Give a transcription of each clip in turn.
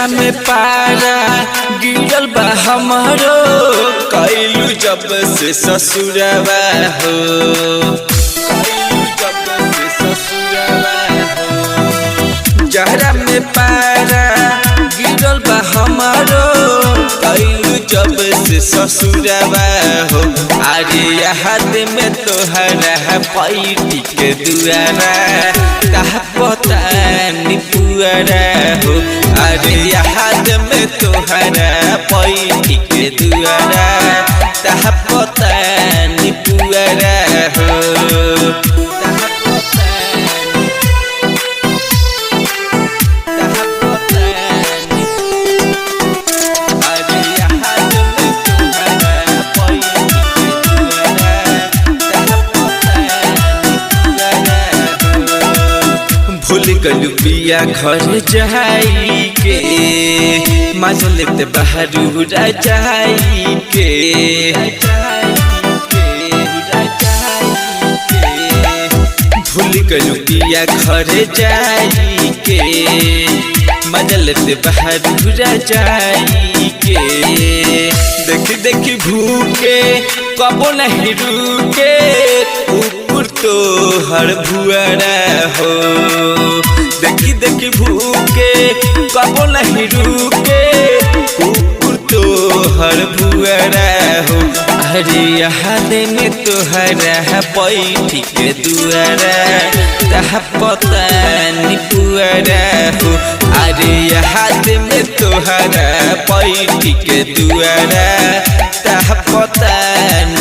में पारा गिरल बा हमारो कैलू जब से ससुरवा हो जहरा में पारा गिरल बा हमारो कैलू जब से ससुरवा हो अरे याद में तोहरा पैटी के दुआरा कहा पता निपुअरा हो अरे याद में तोहरा पैटी के दुआरा कहा पता निपुअरा हो भूल गलू पिया घर जाई के मजलत बहरू जाई के भूल गलू पिया घर जाई के मजलत बहरू जाई के देखी देखी भूखे कबो नहीं रुके तो हर भुआरा हो देखी देखी भूखे कबो नहीं रुके कुकुर तो हर भुआरा हो अरे याद में तोहरा पैठी के दुआरा तहा पता निपुअरा हो अरे याद में तोहरा पैठी के दुआरा तहा पता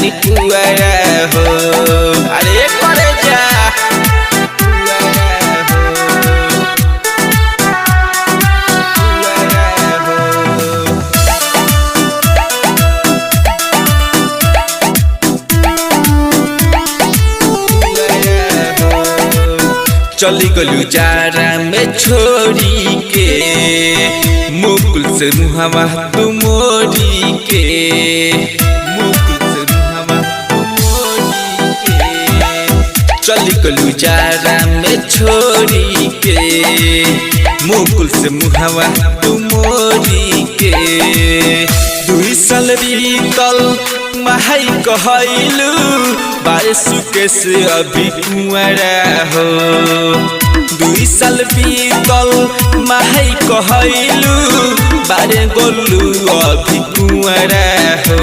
निपुअरा हो अरे करे जा चली गलू जारा में छोड़ी के मुकुल से मुहावा तू मोड़ी के मुकुल से मुहावा तू मोड़ी के चली गलू जारा में छोड़ी के मुकुल से मुहावा तू मोड़ी के 2 साल बीतल महाई कहलू बारिशु के से अभी कुंवरा हो 2 साल बीतल महाई कहलू बारे गोलू अभी कुंवरा हो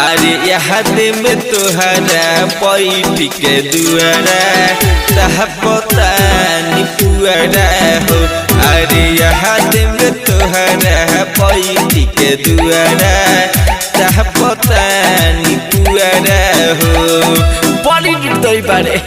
अरे याद में तोहरा पैठी के दुआरा तहा पता निपुअरा हो अरे याद में तोहरा पैठी के दुआरा तहा पता निपुअरा हो बड़ी दुख बारे।